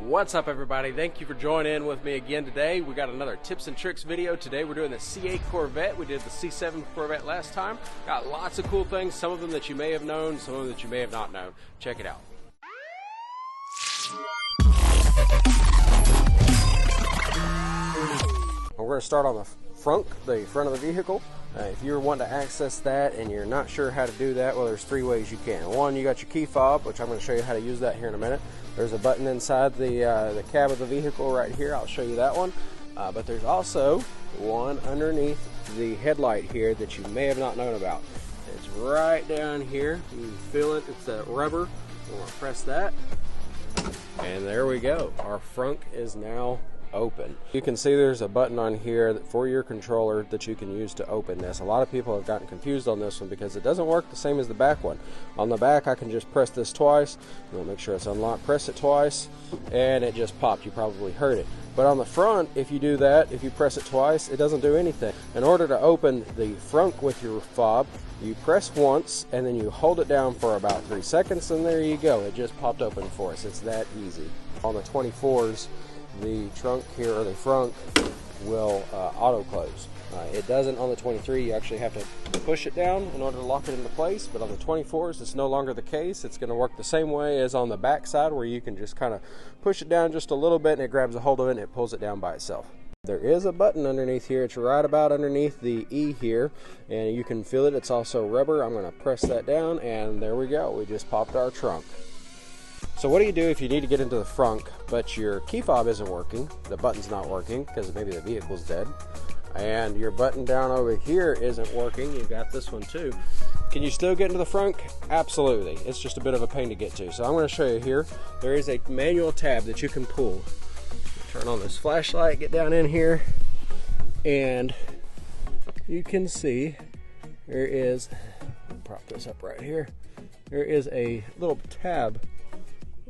What's up, everybody? Thank you for joining in with me again today. We got another tips and tricks video. Today we're doing the C8 Corvette. We did the C7 Corvette last time. Got lots of cool things, some of them that you may have known, some of them that you may have not known. Check it out. We're going to start on the front, the front of the vehicle. If you're wanting to access that and you're not sure how to do that, well, there's three ways you can. One, you got your key fob, which I'm going to show you how to use that here in a minute. There's a button inside the cab of the vehicle right here. I'll show you that one. But there's also one underneath the headlight here that you may have not known about. It's right down here. You can feel it. It's that rubber. We're going to press that. And there we go. Our frunk is now open. You can see there's a button on here for your controller that you can use to open this. A lot of people have gotten confused on this one because it doesn't work the same as the back one. On the back, I can just press this twice. We'll make sure it's unlocked. Press it twice and it just popped. You probably heard it. But on the front, if you do that, if you press it twice, it doesn't do anything. In order to open the frunk with your fob, you press once and then you hold it down for about 3 seconds, and there you go. It just popped open for us. It's that easy. On the 24s, the trunk here, or the frunk, will auto close. It doesn't on the 23. You actually have to push it down in order to lock it into place, but on the 24s it's no longer the case. It's going to work the same way as on the back side, where you can just kind of push it down just a little bit and it grabs a hold of it and it pulls it down by itself. There is a button underneath here. It's right about underneath the E here, and you can feel it. It's also rubber. I'm going to press that down, and there we go. We just popped our trunk. So what do you do if you need to get into the frunk, but your key fob isn't working, the button's not working because maybe the vehicle's dead, and your button down over here isn't working? You've got this one too. Can you still get into the frunk? Absolutely. It's just a bit of a pain to get to. So I'm going to show you here. There is a manual tab that you can pull. Turn on this flashlight, get down in here, and you can see there is, I'll prop this up right here, there is a little tab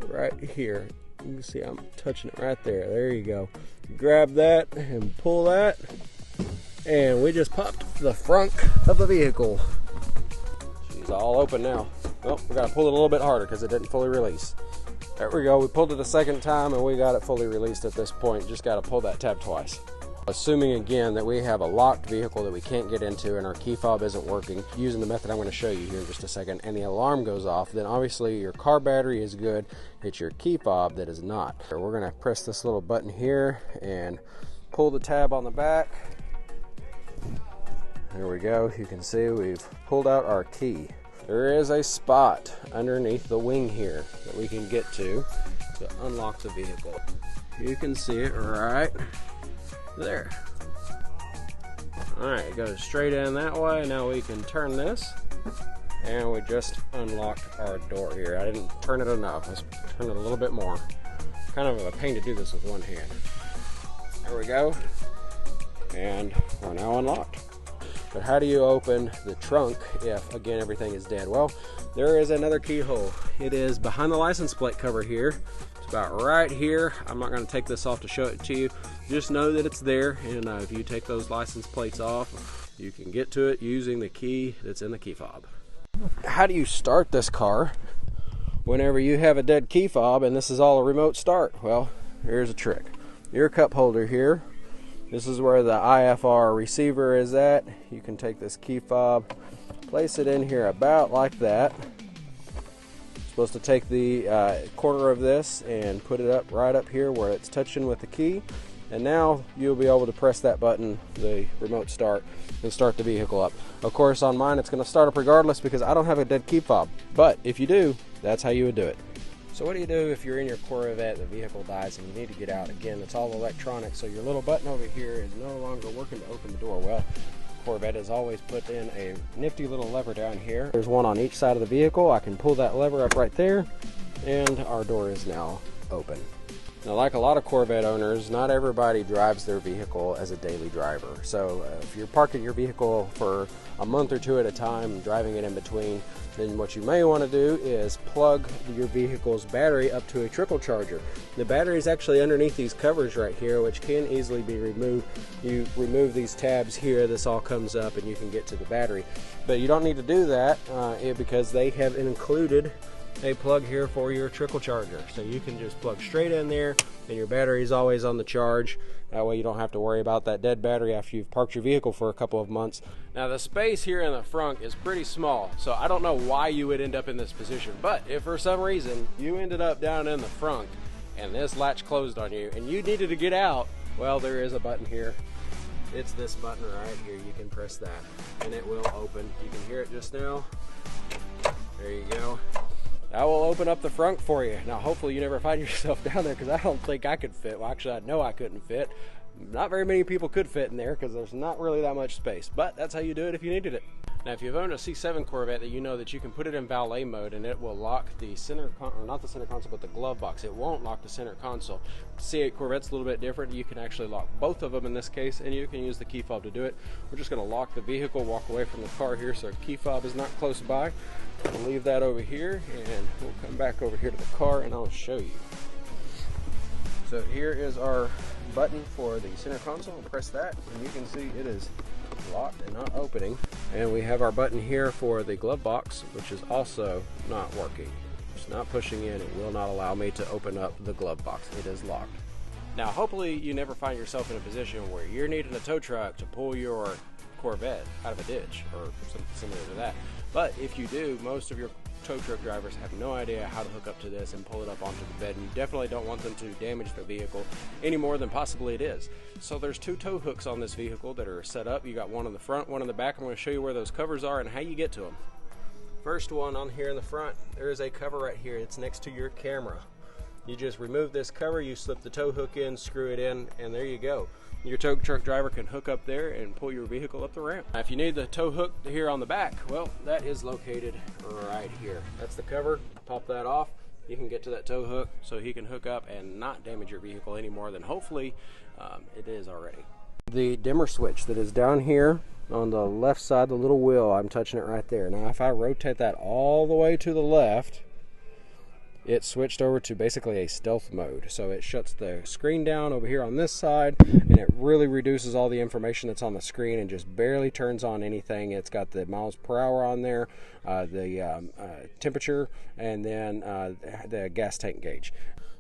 right here. You can see I'm touching it right there. There you go. Grab that and pull that, and we just popped the frunk of the vehicle. She's all open now. Oh, we got to pull it a little bit harder because it didn't fully release. There we go. We pulled it a second time and we got it fully released at this point. Just got to pull that tab twice. Assuming again that we have a locked vehicle that we can't get into and our key fob isn't working, using the method I'm going to show you here in just a second, and the alarm goes off, then obviously your car battery is good. It's your key fob that is not. So we're going to press this little button here and pull the tab on the back. There we go. You can see we've pulled out our key. There is a spot underneath the wing here that we can get to unlock the vehicle. You can see it right there. Alright, it goes straight in that way. Now we can turn this, and we just unlocked our door here. I didn't turn it enough. Let's turn it a little bit more. Kind of a pain to do this with one hand. There we go. And we're now unlocked. But how do you open the trunk if, again, everything is dead? Well, there is another keyhole. It is behind the license plate cover here. It's about right here. I'm not going to take this off to show it to you. Just know that it's there, and if you take those license plates off, you can get to it using the key that's in the key fob. How do you start this car whenever you have a dead key fob and this is all a remote start? Well, here's a trick. Your cup holder here, this is where the IFR receiver is at. You can take this key fob, place it in here about like that. You're supposed to take the corner of this and put it up right up here where it's touching with the key. And now you'll be able to press that button, the remote start, and start the vehicle up. Of course, on mine, it's going to start up regardless because I don't have a dead key fob. But if you do, that's how you would do it. So what do you do if you're in your Corvette, the vehicle dies, and you need to get out? Again, it's all electronic, so your little button over here is no longer working to open the door. Well, Corvette has always put in a nifty little lever down here. There's one on each side of the vehicle. I can pull that lever up right there, and our door is now open. Now, like a lot of Corvette owners, not everybody drives their vehicle as a daily driver. So if you're parking your vehicle for a month or two at a time, driving it in between, then what you may want to do is plug your vehicle's battery up to a trickle charger. The battery is actually underneath these covers right here, which can easily be removed. You remove these tabs here, this all comes up and you can get to the battery. But you don't need to do that because they have included a plug here for your trickle charger. So you can just plug straight in there and your battery is always on the charge. That way you don't have to worry about that dead battery after you've parked your vehicle for a couple of months. Now the space here in the front is pretty small, so I don't know why you would end up in this position, but if for some reason you ended up down in the front and this latch closed on you and you needed to get out, well, there is a button here. It's this button right here. You can press that and it will open. You can hear it just now. There you go. That will open up the frunk for you. Now hopefully you never find yourself down there, because I don't think I could fit. Well, actually I know I couldn't fit. Not very many people could fit in there because there's not really that much space, but that's how you do it if you needed it. Now if you've owned a C7 Corvette, that you know that you can put it in valet mode and it will lock the center, or not the center console, but the glove box. It won't lock the center console. C8 Corvette's a little bit different. You can actually lock both of them in this case, and you can use the key fob to do it. We're just going to lock the vehicle, walk away from the car here so our key fob is not close by. We'll leave that over here and we'll come back over here to the car and I'll show you. So here is our button for the center console. Press that and you can see it is locked and not opening. And we have our button here for the glove box, which is also not working. It's not pushing in. It will not allow me to open up the glove box. It is locked. Now hopefully you never find yourself in a position where you're needing a tow truck to pull your Corvette out of a ditch or something similar to that. But if you do, most of your tow truck drivers have no idea how to hook up to this and pull it up onto the bed, and you definitely don't want them to damage the vehicle any more than possibly it is. So there's two tow hooks on this vehicle that are set up. You got one on the front, one on the back. I'm going to show you where those covers are and how you get to them. First one on here in the front, there is a cover right here. It's next to your camera. You just remove this cover, you slip the tow hook in, screw it in, and there you go. Your tow truck driver can hook up there and pull your vehicle up the ramp. Now, if you need the tow hook here on the back, well, that is located right here. That's the cover. Pop that off. You can get to that tow hook so he can hook up and not damage your vehicle any more than hopefully it is already. The dimmer switch that is down here on the left side, the little wheel, I'm touching it right there. Now, if I rotate that all the way to the left, it switched over to basically a stealth mode. So it shuts the screen down over here on this side, and it really reduces all the information that's on the screen and just barely turns on anything. It's got the miles per hour on there, the temperature, and then the gas tank gauge.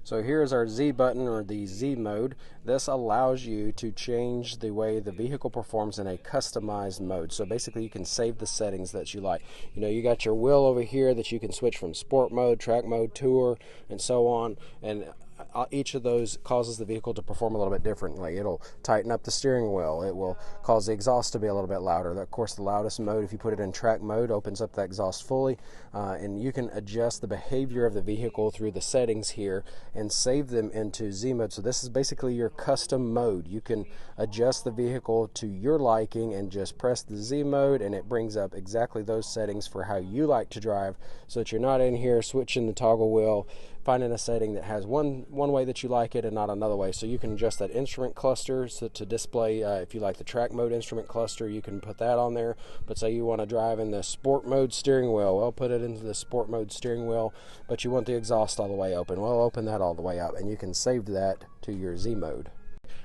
So here's our Z button, or the Z mode. This allows you to change the way the vehicle performs in a customized mode. So basically you can save the settings that you like. You know, you got your wheel over here that you can switch from sport mode, track mode, tour, and so on. And each of those causes the vehicle to perform a little bit differently. It'll tighten up the steering wheel. It will cause the exhaust to be a little bit louder. Of course, the loudest mode, if you put it in track mode, opens up the exhaust fully. And you can adjust the behavior of the vehicle through the settings here and save them into Z mode. So this is basically your custom mode. You can adjust the vehicle to your liking and just press the Z mode, and it brings up exactly those settings for how you like to drive, so that you're not in here switching the toggle wheel, finding a setting that has one way that you like it and not another way. So you can adjust that instrument cluster to display. If you like the track mode instrument cluster, you can put that on there. But say you want to drive in the sport mode steering wheel, well, put it into the sport mode steering wheel. But you want the exhaust all the way open, well, open that all the way up, and you can save that to your Z mode.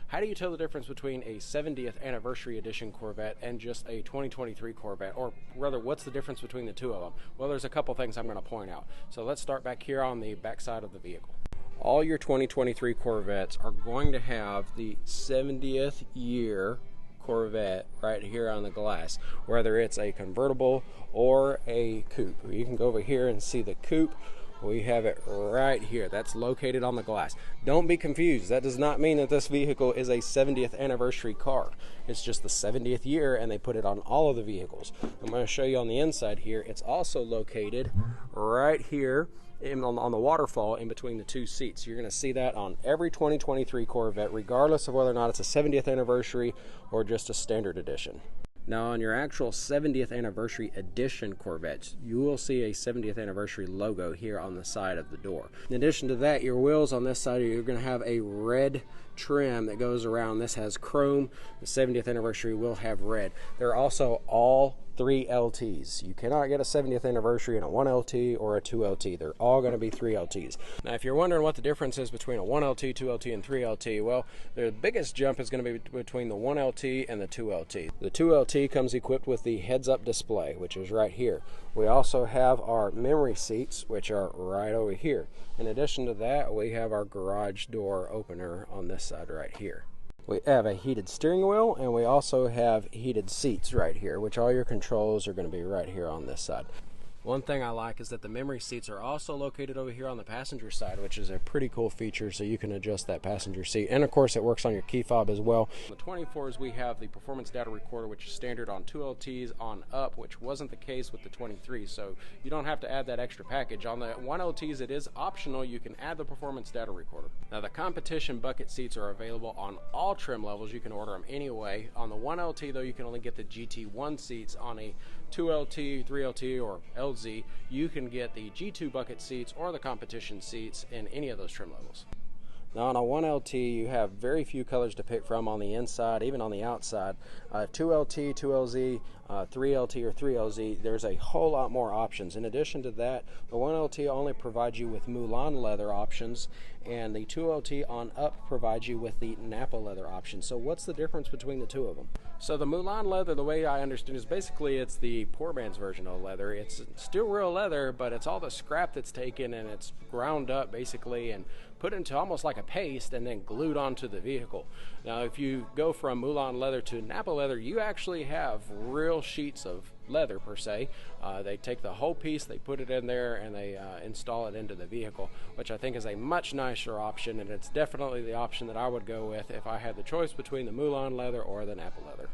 How do you tell the difference between a 70th anniversary edition Corvette and just a 2023 Corvette? Or rather, what's the difference between the two of them? Well, there's a couple things I'm going to point out. So let's start back here on the back side of the vehicle. All your 2023 Corvettes are going to have the 70th year Corvette right here on the glass, whether it's a convertible or a coupe. You can go over here and see the coupe. We have it right here. That's located on the glass. Don't be confused. That does not mean that this vehicle is a 70th anniversary car. It's just the 70th year, and they put it on all of the vehicles. I'm going to show you on the inside here. It's also located right here on the waterfall in between the two seats. You're going to see that on every 2023 Corvette, regardless of whether or not it's a 70th anniversary or just a standard edition. Now on your actual 70th anniversary edition Corvettes, you will see a 70th anniversary logo here on the side of the door. In addition to that, your wheels on this side, you're going to have a red trim that goes around. This has chrome. The 70th anniversary will have red. They're also all 3 LTs. You cannot get a 70th anniversary in a 1LT or a 2LT. They're all going to be 3 LTs. Now, if you're wondering what the difference is between a 1LT, 2LT, and 3LT, well, the biggest jump is going to be between the 1LT and the 2LT. The 2LT comes equipped with the heads-up display, which is right here. We also have our memory seats, which are right over here. In addition to that, we have our garage door opener on this side right here. We have a heated steering wheel, and we also have heated seats right here, which all your controls are going to be right here on this side. One thing I like is that the memory seats are also located over here on the passenger side, which is a pretty cool feature, so you can adjust that passenger seat. And of course, it works on your key fob as well. On the 24s, we have the performance data recorder, which is standard on 2LTs on up, which wasn't the case with the 23s, so you don't have to add that extra package. On the 1LTs, it is optional. You can add the performance data recorder. Now, the competition bucket seats are available on all trim levels. You can order them anyway. On the 1LT, though, you can only get the GT1 seats. On a 2LT, 3LT, or LZ, you can get the G2 bucket seats or the competition seats in any of those trim levels. Now, on a 1LT, you have very few colors to pick from on the inside, even on the outside. 2LT, 2LZ, 3LT, or 3LZ, there's a whole lot more options. In addition to that, the 1LT only provides you with Mulan leather options, and the 2LT on up provides you with the Napa leather option. So what's the difference between the two of them? So the Mulan leather, the way I understand, is basically it's the poor man's version of leather. It's still real leather, but it's all the scrap that's taken and it's ground up basically and put into almost like a paste and then glued onto the vehicle. Now, if you go from Mulan leather to Napa leather, you actually have real sheets of leather per se. They take the whole piece, they put it in there, and they install it into the vehicle, which I think is a much nicer option, and it's definitely the option that I would go with if I had the choice between the Mulan leather or the Napa leather.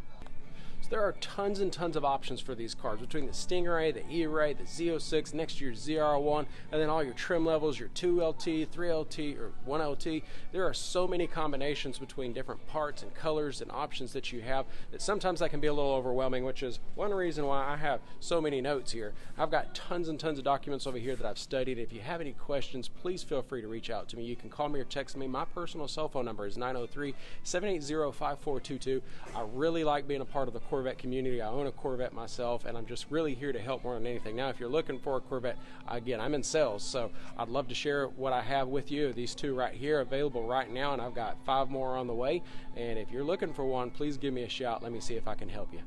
So there are tons and tons of options for these cars, between the Stingray, the E-Ray, the Z06, next year's ZR1, and then all your trim levels, your 2LT, 3LT, or 1LT. There are so many combinations between different parts and colors and options that you have that sometimes that can be a little overwhelming, which is one reason why I have so many notes here. I've got tons and tons of documents over here that I've studied. If you have any questions, please feel free to reach out to me. You can call me or text me. My personal cell phone number is 903-780-5422. I really like being a part of the Corvette community. I own a Corvette myself, and I'm just really here to help more than anything. Now, if you're looking for a Corvette, again, I'm in sales, so I'd love to share what I have with you. These two right here available right now, and I've got 5 more on the way. And if you're looking for one, please give me a shout. Let me see if I can help you.